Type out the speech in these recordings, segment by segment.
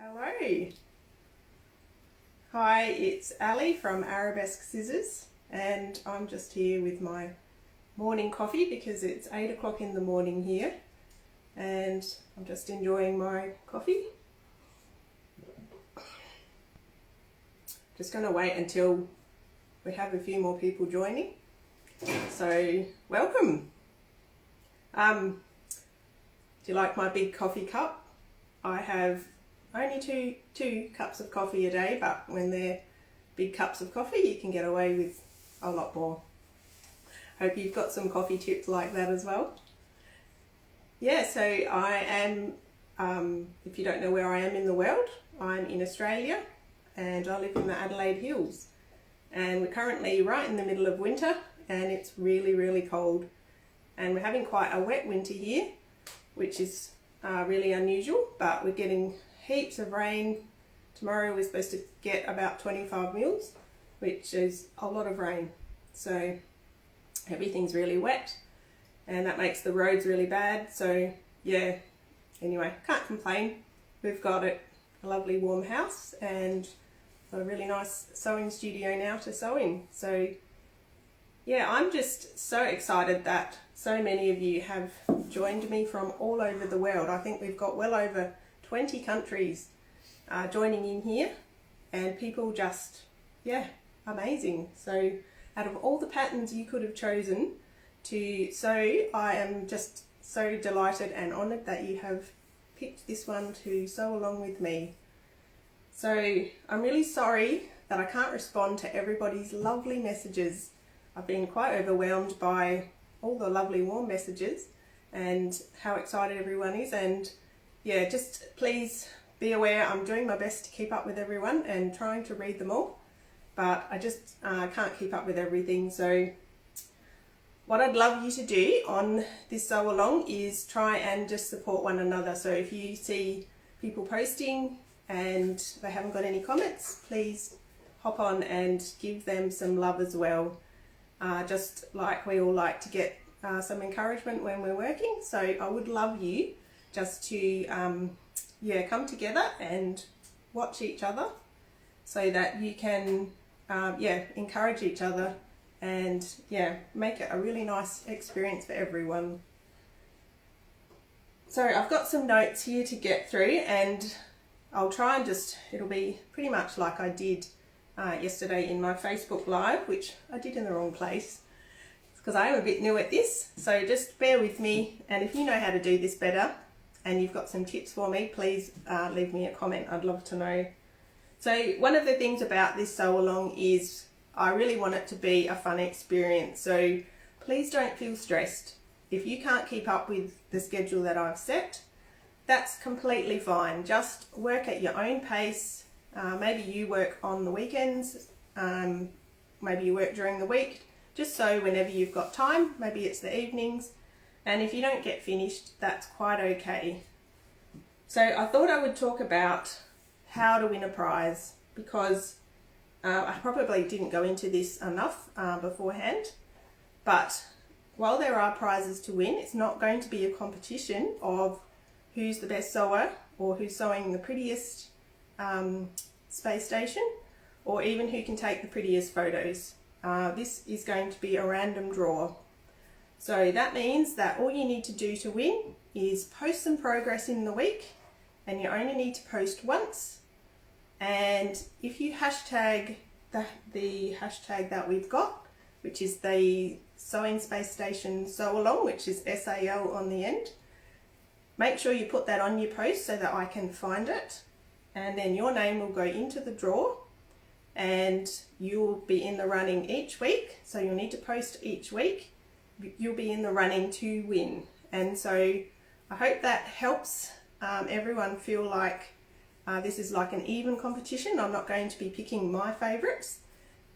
Hello. Hi, it's Ali from Arabesque Scissors, and I'm just here with my morning coffee because it's 8 o'clock in the morning here, and I'm just enjoying my coffee. Just going to wait until we have a few more people joining. So, welcome. Do you like my big coffee cup? I have only two cups of coffee a day, but when they're big cups of coffee, you can get away with a lot more. Hope you've got some coffee tips like that as well. Yeah, so I am, if you don't know where I am in the world, I'm in Australia and I live in the Adelaide Hills. And we're currently right in the middle of winter and it's really, really cold. And we're having quite a wet winter here, which is really unusual, but we're getting heaps of rain. Tomorrow we're supposed to get about 25 mils, which is a lot of rain. So everything's really wet and that makes the roads really bad. So yeah, anyway, can't complain. We've got a lovely warm house and got a really nice sewing studio now to sew in. So yeah, I'm just so excited that so many of you have joined me from all over the world. I think we've got well over 20 countries joining in here, and people just, yeah, amazing. So out of all the patterns you could have chosen to sew, I am just so delighted and honoured that you have picked this one to sew along with me. So I'm really sorry that I can't respond to everybody's lovely messages. I've been quite overwhelmed by all the lovely warm messages and how excited everyone is, and yeah, just please be aware I'm doing my best to keep up with everyone and trying to read them all, but I just can't keep up with everything. So what I'd love you to do on this sew along is try and just support one another. So if you see people posting and they haven't got any comments, please hop on and give them some love as well. Just like we all like to get some encouragement when we're working. So I would love you just to yeah, come together and watch each other so that you can yeah, encourage each other and yeah, make it a really nice experience for everyone. So I've got some notes here to get through, and I'll try and just, it'll be pretty much like I did yesterday in my Facebook Live, which I did in the wrong place because I am a bit new at this, so just bear with me, and if you know how to do this better and you've got some tips for me, please leave me a comment. I'd love to know. So one of the things about this sew along is I really want it to be a fun experience, so please don't feel stressed. If you can't keep up with the schedule that I've set, that's completely fine. Just work at your own pace. Maybe you work on the weekends, maybe you work during the week, just so whenever you've got time, maybe it's the evenings, and if you don't get finished, that's quite okay. So I thought I would talk about how to win a prize, because I probably didn't go into this enough beforehand, but while there are prizes to win, it's not going to be a competition of who's the best sewer or who's sewing the prettiest space station, or even who can take the prettiest photos. This is going to be a random draw. So that means that all you need to do to win is post some progress in the week, and you only need to post once. And if you hashtag the hashtag that we've got, which is the Sewing Space Station Sew Along, which is SAL on the end, make sure you put that on your post so that I can find it, and then your name will go into the draw and you'll be in the running each week. So you'll need to post each week. You'll be in the running to win. And so I hope that helps everyone feel like this is like an even competition. I'm not going to be picking my favourites,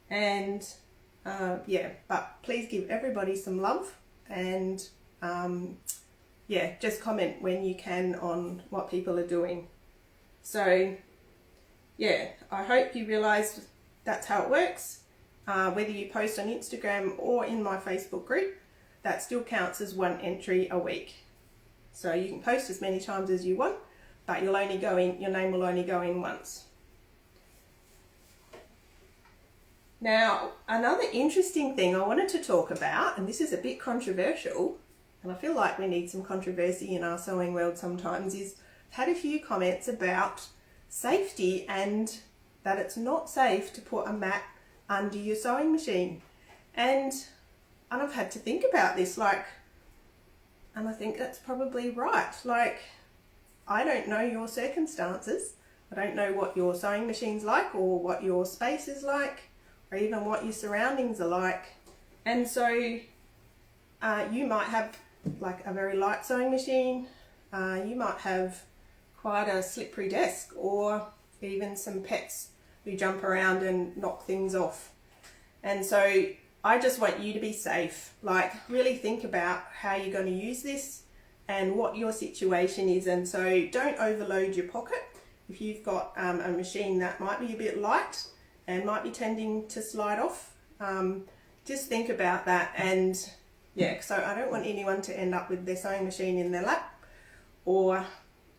and yeah, but please give everybody some love, and yeah, just comment when you can on what people are doing. So yeah, I hope you realise that's how it works. Whether you post on Instagram or in my Facebook group, that still counts as one entry a week. So you can post as many times as you want, but your name will only go in once. Now, another interesting thing I wanted to talk about, and this is a bit controversial, and I feel like we need some controversy in our sewing world sometimes, is I've had a few comments about safety and that it's not safe to put a mat under your sewing machine. And I've had to think about this, and I think that's probably right. I don't know your circumstances. I don't know what your sewing machine's like, or what your space is like, or even what your surroundings are like. And so you might have a very light sewing machine. You might have quite a slippery desk, or even some pets who jump around and knock things off. And so I just want you to be safe. Really think about how you're going to use this and what your situation is. And so don't overload your pocket. If you've got a machine that might be a bit light and might be tending to slide off, just think about that. And yeah, so I don't want anyone to end up with their sewing machine in their lap or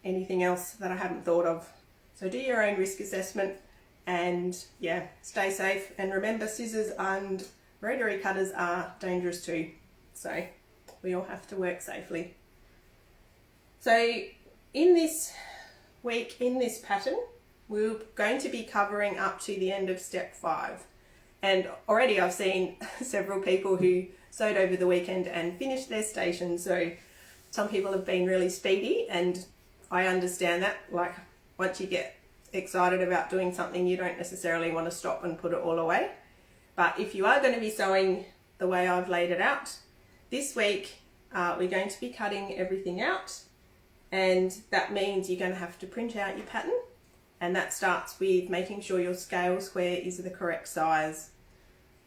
anything else that I haven't thought of. So do your own risk assessment, and yeah, stay safe. And remember, scissors and rotary cutters are dangerous too. So we all have to work safely. So in this week, in this pattern, we're going to be covering up to the end of step 5. And already I've seen several people who sewed over the weekend and finished their station. So some people have been really speedy, and I understand that. Once you get excited about doing something, you don't necessarily want to stop and put it all away. But if you are going to be sewing the way I've laid it out, this week we're going to be cutting everything out, and that means you're going to have to print out your pattern, and that starts with making sure your scale square is the correct size.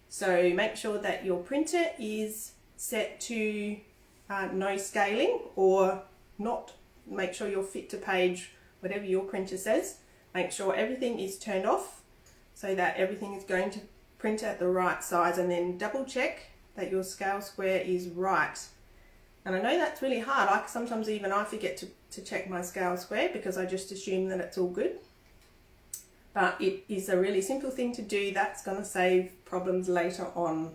So make sure that your printer is set to no scaling, or not. Make sure you're fit to page, whatever your printer says. Make sure everything is turned off so that everything is going to print at the right size, and then double check that your scale square is right. And I know that's really hard. Sometimes even I forget to check my scale square because I just assume that it's all good. But it is a really simple thing to do that's going to save problems later on.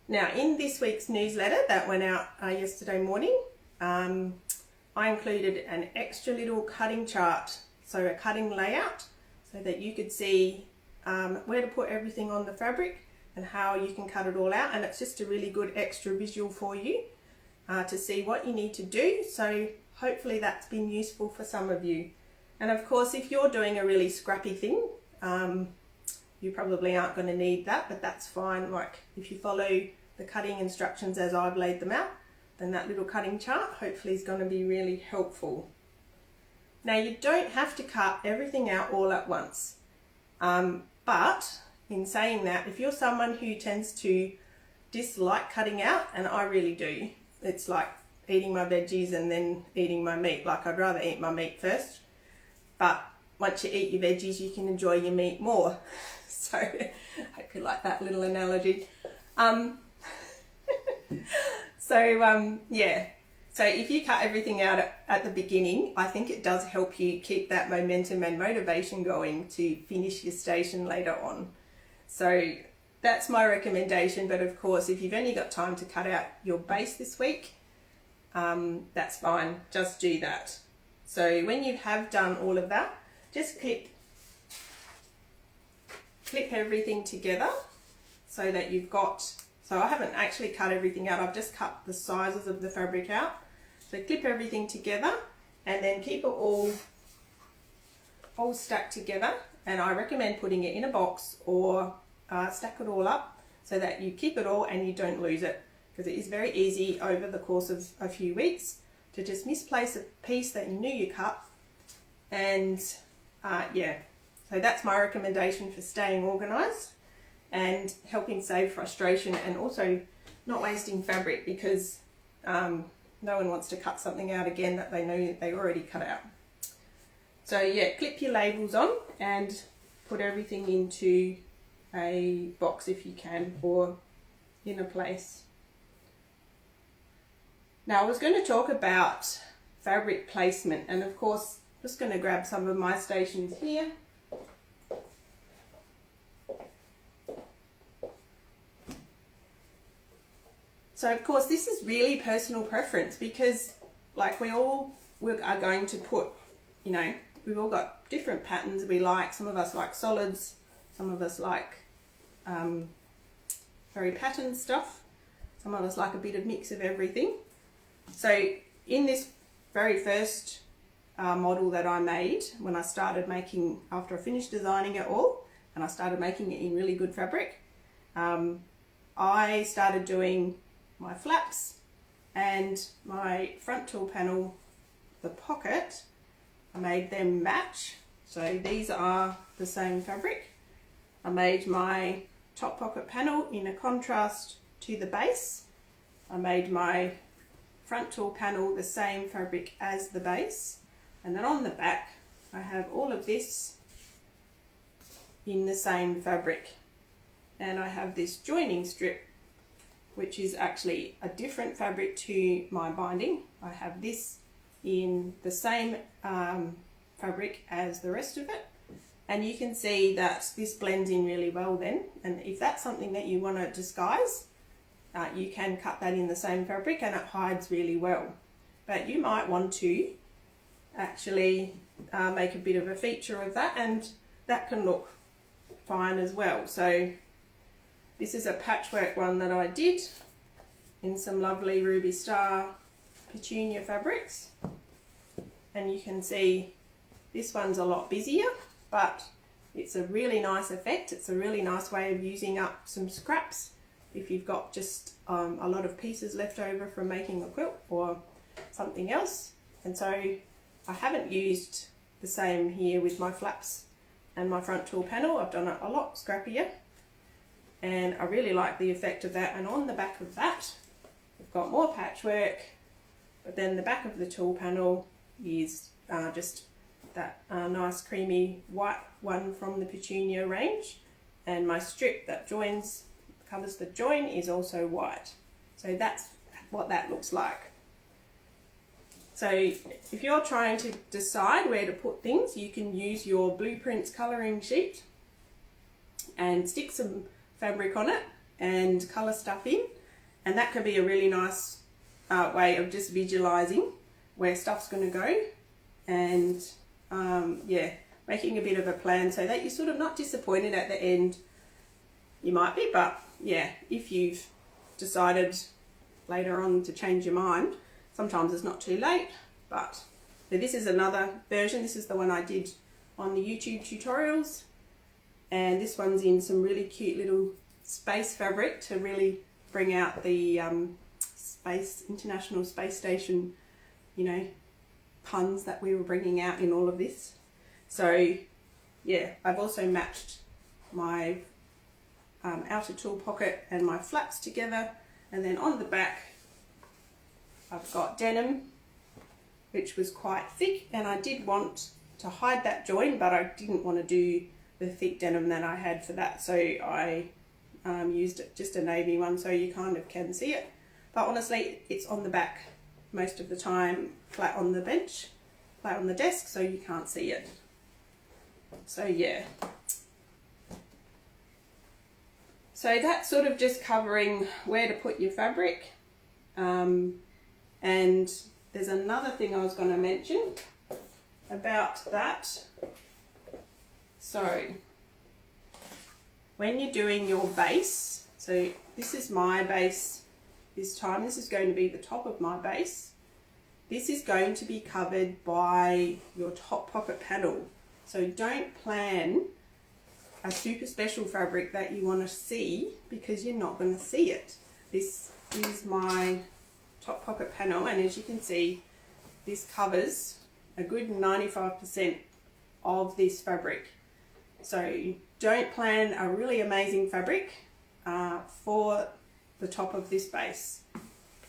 Now, in this week's newsletter that went out yesterday morning, I included an extra little cutting chart, so a cutting layout, so that you could see where to put everything on the fabric and how you can cut it all out. And it's just a really good extra visual for you to see what you need to do. So hopefully that's been useful for some of you. And of course, if you're doing a really scrappy thing, you probably aren't going to need that, but that's fine. If you follow the cutting instructions as I've laid them out, then that little cutting chart hopefully is going to be really helpful. Now, you don't have to cut everything out all at once, but in saying that, if you're someone who tends to dislike cutting out, and I really do, it's like eating my veggies and then eating my meat. I'd rather eat my meat first, but once you eat your veggies, you can enjoy your meat more. So I hope you like that little analogy. Yeah, so if you cut everything out at the beginning, I think it does help you keep that momentum and motivation going to finish your station later on. So that's my recommendation. But of course, if you've only got time to cut out your base this week, that's fine, just do that. So when you have done all of that, just clip everything together so that you've got, so I haven't actually cut everything out, I've just cut the sizes of the fabric out. So clip everything together and then keep it all stacked together, and I recommend putting it in a box or stack it all up so that you keep it all and you don't lose it, because it is very easy over the course of a few weeks to just misplace a piece that you knew you cut. And yeah, so that's my recommendation for staying organised and helping save frustration, and also not wasting fabric, because no one wants to cut something out again that they know they already cut out. So yeah, clip your labels on and put everything into a box if you can, or in a place. Now I was going to talk about fabric placement, and of course Just going to grab some of my stations here. So of course this is really personal preference, because like we are going to put, you know, we've all got different patterns we like. Some of us like solids, some of us like very patterned stuff, some of us like a bit of mix of everything. So in this very first model that I made, when I started making, after I finished designing it all and I started making it in really good fabric, I started doing my flaps and my front tool panel, the pocket, I made them match. So these are the same fabric. I made my top pocket panel in a contrast to the base. I made my front tool panel the same fabric as the base. And then on the back, I have all of this in the same fabric. And I have this joining strip, which is actually a different fabric to my binding. I have this in the same fabric as the rest of it. And you can see that this blends in really well then. And if that's something that you want to disguise, you can cut that in the same fabric and it hides really well. But you might want to actually make a bit of a feature of that, and that can look fine as well. So this is a patchwork one that I did in some lovely Ruby Star Petunia fabrics. And you can see this one's a lot busier, but it's a really nice effect. It's a really nice way of using up some scraps if you've got just a lot of pieces left over from making a quilt or something else. And so I haven't used the same here with my flaps and my front tool panel. I've done it a lot scrappier, and I really like the effect of that. And on the back of that, we've got more patchwork, but then the back of the tool panel is just that nice creamy white one from the Petunia range, and my strip that covers the join is also white. So that's what that looks like. So if you're trying to decide where to put things, you can use your Blueprints colouring sheet and stick some fabric on it and colour stuff in, and that can be a really nice way of just visualising where stuff's going to go, and yeah, making a bit of a plan so that you're sort of not disappointed at the end. You might be, but yeah, if you've decided later on to change your mind, sometimes it's not too late. But so this is another version. This is the one I did on the YouTube tutorials, and this one's in some really cute little space fabric to really bring out the International Space Station, you know, puns that we were bringing out in all of this. So yeah, I've also matched my outer tool pocket and my flaps together, and then on the back I've got denim, which was quite thick, and I did want to hide that join, but I didn't want to do the thick denim that I had for that, so I used just a navy one so you kind of can see it. But honestly, it's on the back most of the time, flat on the bench, flat on the desk, so you can't see it. So yeah. So that's sort of just covering where to put your fabric. And there's another thing I was going to mention about that. So when you're doing your base, so this is my base this time, this is going to be the top of my base. This is going to be covered by your top pocket panel. So don't plan a super special fabric that you want to see, because you're not going to see it. This is my top pocket panel, and as you can see, this covers a good 95% of this fabric. So don't plan a really amazing fabric for the top of this base.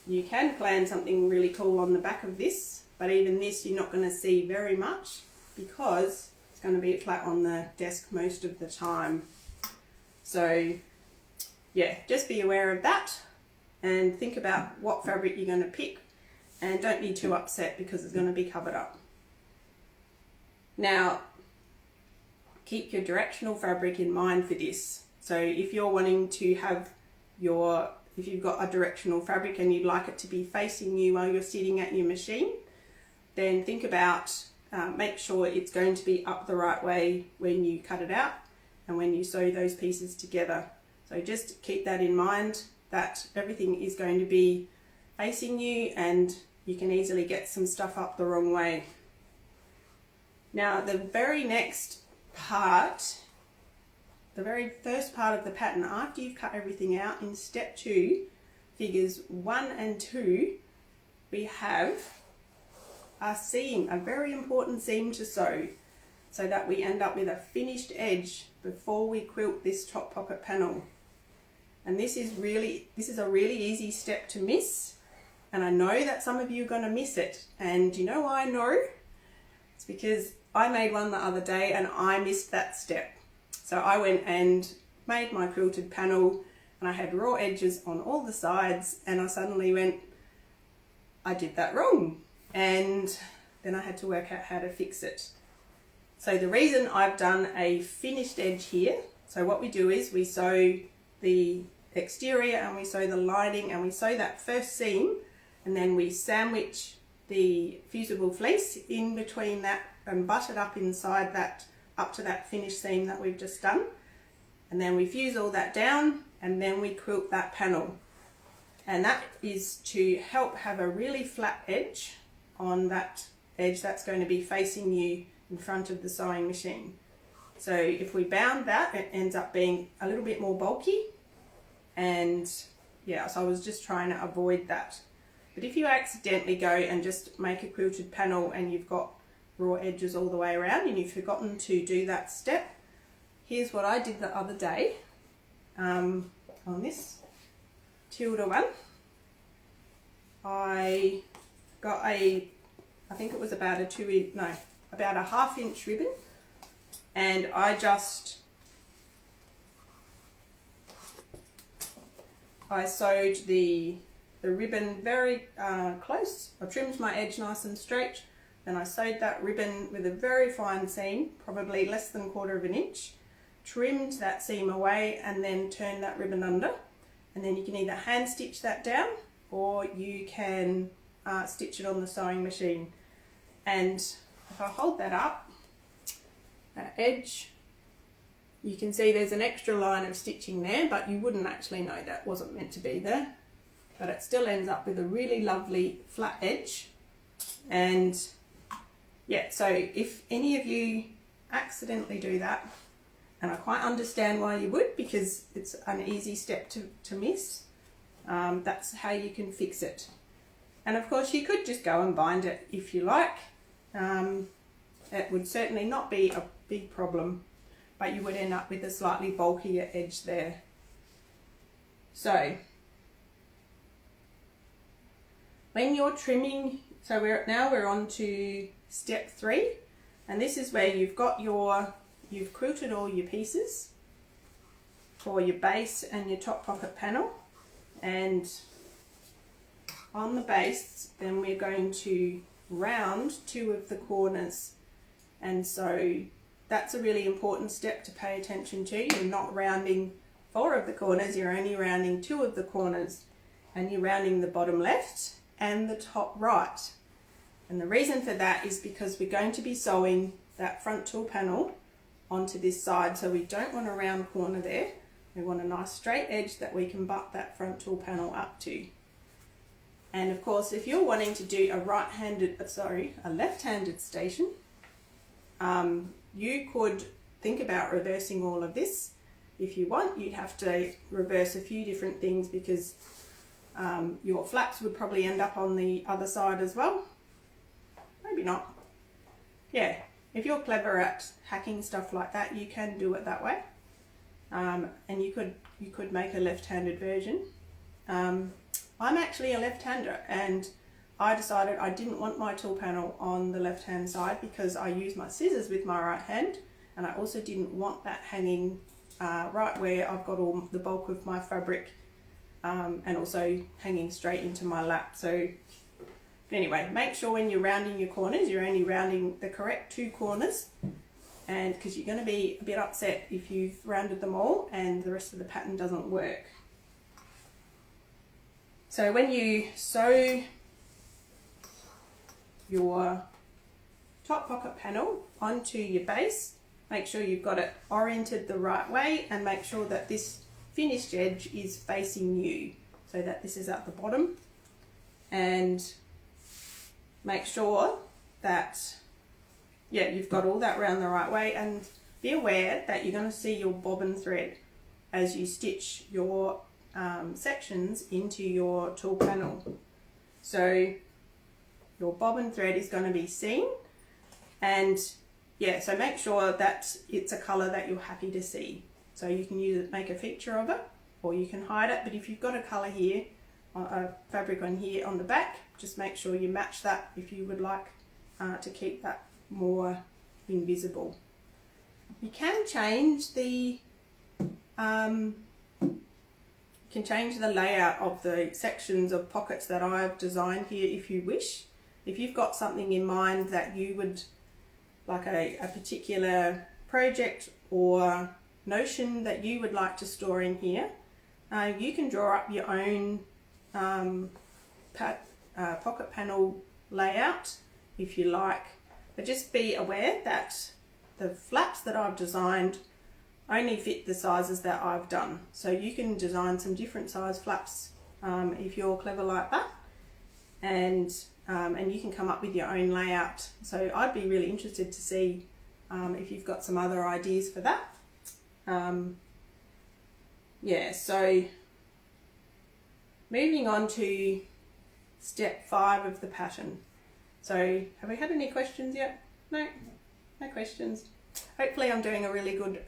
You can plan something really cool on the back of this, but even this you're not going to see very much because it's going to be flat on the desk most of the time. So yeah, just be aware of that and think about what fabric you're going to pick, and don't be too upset because it's going to be covered up. Now, keep your directional fabric in mind for this. So if you're wanting to have if you've got a directional fabric and you'd like it to be facing you while you're sitting at your machine, then think about, make sure it's going to be up the right way when you cut it out and when you sew those pieces together. So just keep that in mind, that everything is going to be facing you and you can easily get some stuff up the wrong way. Now the very next part, the very first part of the pattern, after you've cut everything out, in step 2, figures 1 and 2, we have a seam, a very important seam to sew, so that we end up with a finished edge before we quilt this top pocket panel. And this is a really easy step to miss, and I know that some of you are going to miss it. And you know why I know? It's because I made one the other day and I missed that step. So I went and made my quilted panel and I had raw edges on all the sides, and I suddenly went, I did that wrong. And then I had to work out how to fix it. So the reason I've done a finished edge here, so what we do is we sew the exterior and we sew the lining and we sew that first seam, and then we sandwich the fusible fleece in between that and butt it up inside that, up to that finished seam that we've just done, and then we fuse all that down and then we quilt that panel. And that is to help have a really flat edge on that edge that's going to be facing you in front of the sewing machine. So if we bound that, it ends up being a little bit more bulky, and yeah, so I was just trying to avoid that. But if you accidentally go and just make a quilted panel and you've got raw edges all the way around and you've forgotten to do that step, here's what I did the other day on this Tilda one. I got I think it was about a 2-inch, no, about a 1/2 inch ribbon, and I sewed the ribbon very close. I trimmed my edge nice and straight, then I sewed that ribbon with a very fine seam, probably less than 1/4 inch, trimmed that seam away and then turned that ribbon under, and then you can either hand stitch that down or you can stitch it on the sewing machine. And if I hold that up, that edge, you can see there's an extra line of stitching there, but you wouldn't actually know that wasn't meant to be there. But it still ends up with a really lovely flat edge. And yeah, so if any of you accidentally do that, and I quite understand why you would, because it's an easy step to miss, that's how you can fix it. And of course you could just go and bind it if you like. It would certainly not be a big problem, but you would end up with a slightly bulkier edge there. So when you're trimming, so we're on to step 3, and this is where you've quilted all your pieces for your base and your top pocket panel, and on the base then we're going to round 2 of the corners, and so that's a really important step to pay attention to. You're not rounding 4 of the corners, you're only rounding 2 of the corners, and you're rounding the bottom left and the top right. And the reason for that is because we're going to be sewing that front tool panel onto this side, so we don't want a round corner there. We want a nice straight edge that we can butt that front tool panel up to. And of course, if you're wanting to do a left-handed station, you could think about reversing all of this. If you want, you'd have to reverse a few different things, because your flaps would probably end up on the other side as well. Maybe not. Yeah, if you're clever at hacking stuff like that, you can do it that way. And you could make a left-handed version. I'm actually a left-hander, and I decided I didn't want my tool panel on the left-hand side because I use my scissors with my right hand, and I also didn't want that hanging right where I've got all the bulk of my fabric, and also hanging straight into my lap. So Anyway, make sure when you're rounding your corners, you're only rounding the correct 2 corners, and because you're going to be a bit upset if you've rounded them all and the rest of the pattern doesn't work. So when you sew your top pocket panel onto your base, make sure you've got it oriented the right way, and make sure that this finished edge is facing you, so that this is at the bottom, and make sure that you've got all that round the right way, and be aware that you're going to see your bobbin thread as you stitch your sections into your tool panel. So your bobbin thread is going to be seen, and so make sure that it's a colour that you're happy to see. So you can use it, make a feature of it, or you can hide it, but if you've got a colour here, a fabric on here on the back, just make sure you match that if you would like to keep that more invisible. You can change the layout of the sections of pockets that I've designed here if you wish. If you've got something in mind that you would like, a particular project or notion that you would like to store in here, you can draw up your own pocket panel layout if you like, but just be aware that the flaps that I've designed only fit the sizes that I've done. So you can design some different size flaps if you're clever like that, and you can come up with your own layout. So I'd be really interested to see if you've got some other ideas for that. So moving on to step 5 of the pattern. So have we had any questions yet? No questions. Hopefully I'm doing a really good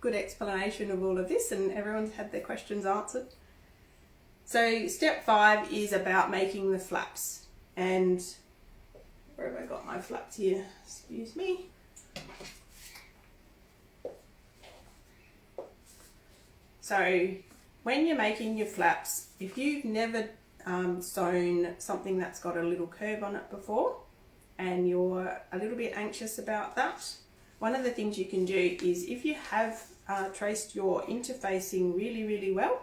good explanation of all of this, and everyone's had their questions answered. So step 5 is about making the flaps, and where have I got my flaps here? Excuse me. So when you're making your flaps, if you've never sewn something that's got a little curve on it before, and you're a little bit anxious about that, one of the things you can do is, if you have traced your interfacing really well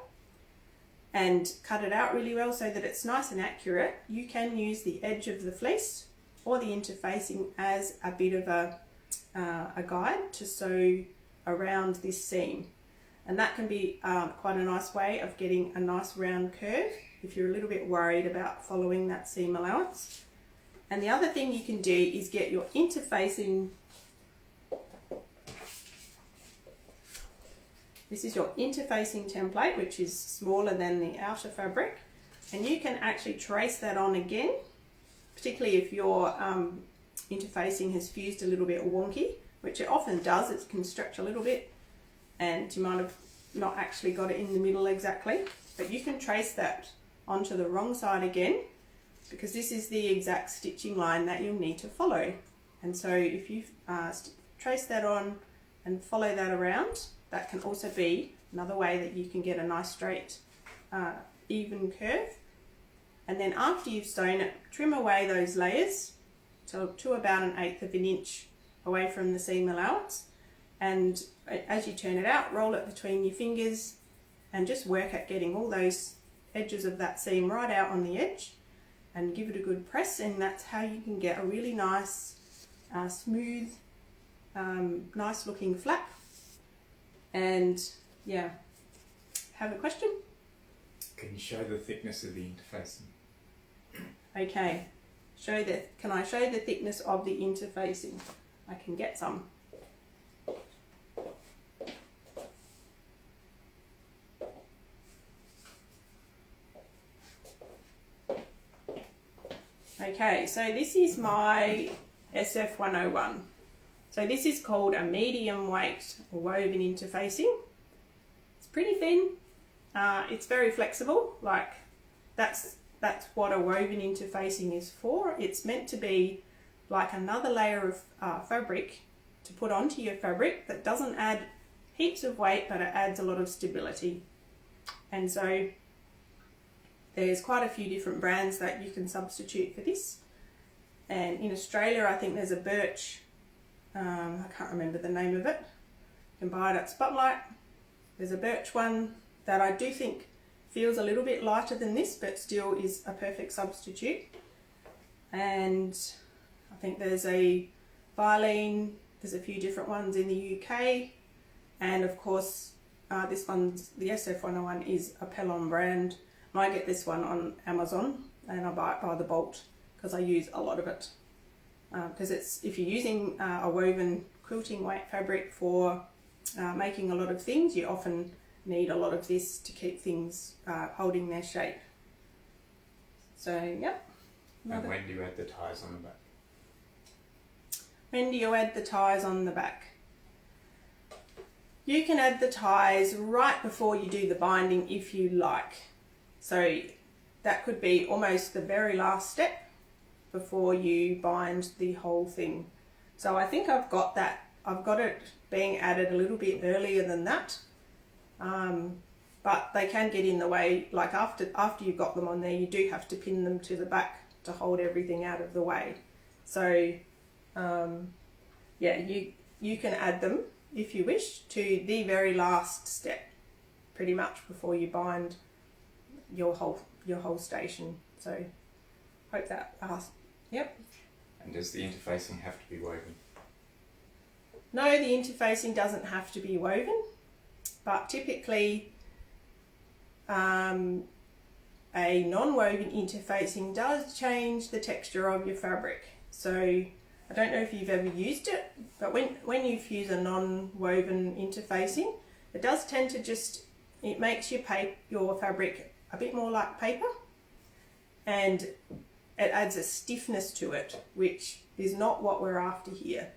and cut it out really well so that it's nice and accurate, you can use the edge of the fleece or the interfacing as a bit of a guide to sew around this seam. And that can be quite a nice way of getting a nice round curve if you're a little bit worried about following that seam allowance. And the other thing you can do is get your interfacing. This is your interfacing template, which is smaller than the outer fabric, and you can actually trace that on again, particularly if your interfacing has fused a little bit wonky, which it often does. It can stretch a little bit and you might have not actually got it in the middle exactly, but you can trace that onto the wrong side again, because this is the exact stitching line that you'll need to follow. And so if you trace that on and follow that around, that can also be another way that you can get a nice straight even curve. And then after you've sewn it, trim away those layers to about 1/8 of an inch away from the seam allowance, and as you turn it out, roll it between your fingers and just work at getting all those edges of that seam right out on the edge, and give it a good press, and that's how you can get a really nice smooth nice looking flap. And have a question? Can you show the thickness of the interfacing? Okay, can I show the thickness of the interfacing? I can get some. Okay, so this is my SF101. So this is called a medium weight woven interfacing. It's pretty thin. It's very flexible. Like that's what a woven interfacing is for. It's meant to be like another layer of fabric to put onto your fabric that doesn't add heaps of weight, but it adds a lot of stability. And so there's quite a few different brands that you can substitute for this. And in Australia, I think there's a birch, I can't remember the name of it. You can buy it at Spotlight. There's a birch one that I do think feels a little bit lighter than this, but still is a perfect substitute. And I think there's a Violene, there's a few different ones in the UK. And of course, this one's, the SF101 is a Pellon brand. And I get this one on Amazon and I buy it by the bolt because I use a lot of it. Because it's, if you're using a woven quilting weight fabric for making a lot of things, you often need a lot of this to keep things holding their shape. So, yep. And when do you add the ties on the back? When do you add the ties on the back? You can add the ties right before you do the binding if you like. So that could be almost the very last step before you bind the whole thing. So I think I've got that. I've got it being added a little bit earlier than that. But they can get in the way, like after you've got them on there, you do have to pin them to the back to hold everything out of the way. So yeah, you can add them if you wish to the very last step, pretty much before you bind your whole station. So hope that yep. And does the interfacing have to be woven? No, the interfacing doesn't have to be woven, but typically a non-woven interfacing does change the texture of your fabric. So I don't know if you've ever used it, but when you use a non-woven interfacing, it does tend to just, it makes your fabric a bit more like paper, and it adds a stiffness to it, which is not what we're after here.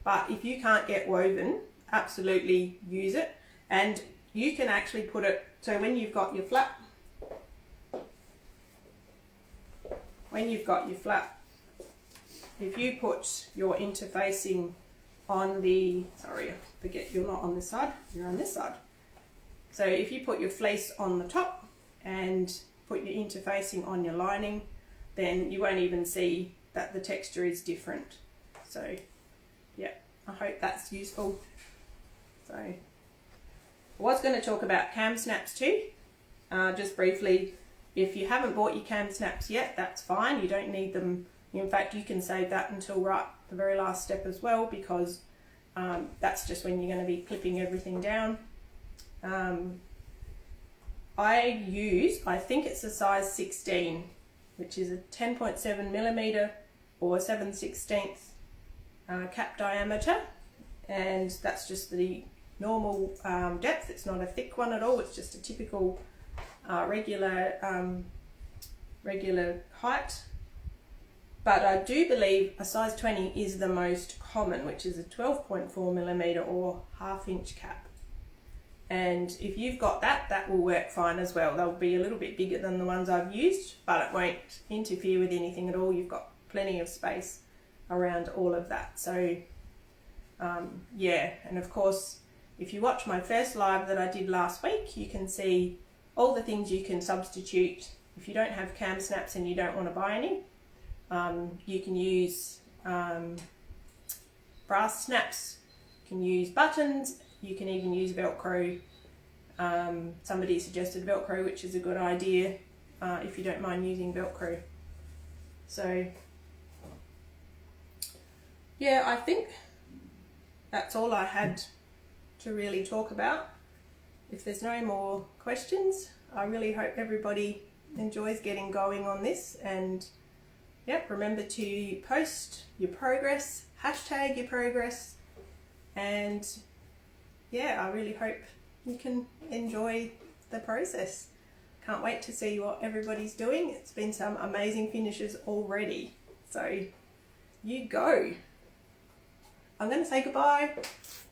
But if you can't get woven, absolutely use it. And you can actually put it, so when you've got your flap, if you put your interfacing on the, sorry, I forget you're not on this side, you're on this side. So if you put your fleece on the top and put your interfacing on your lining, then you won't even see that the texture is different. So yeah, I hope that's useful. So I was going to talk about cam snaps too, just briefly. If you haven't bought your cam snaps yet, that's fine, you don't need them. In fact, you can save that until right the very last step as well, because that's just when you're going to be clipping everything down. I think it's a size 16, which is a 10.7 millimeter or 7/16 cap diameter, and that's just the normal depth. It's not a thick one at all, it's just a typical regular height. But I do believe a size 20 is the most common, which is a 12.4 millimeter or 1/2 inch cap. And if you've got that, that will work fine as well. They'll be a little bit bigger than the ones I've used, but it won't interfere with anything at all. You've got plenty of space around all of that. So yeah, and of course, if you watch my first live that I did last week, you can see all the things you can substitute. If you don't have cam snaps and you don't want to buy any, you can use brass snaps, you can use buttons, you can even use Velcro. Somebody suggested Velcro, which is a good idea if you don't mind using Velcro. So yeah, I think that's all I had to really talk about. If there's no more questions, I really hope everybody enjoys getting going on this, and yep, remember to post your progress, hashtag your progress, and yeah, I really hope you can enjoy the process. Can't wait to see what everybody's doing. It's been some amazing finishes already. So you go. I'm going to say goodbye.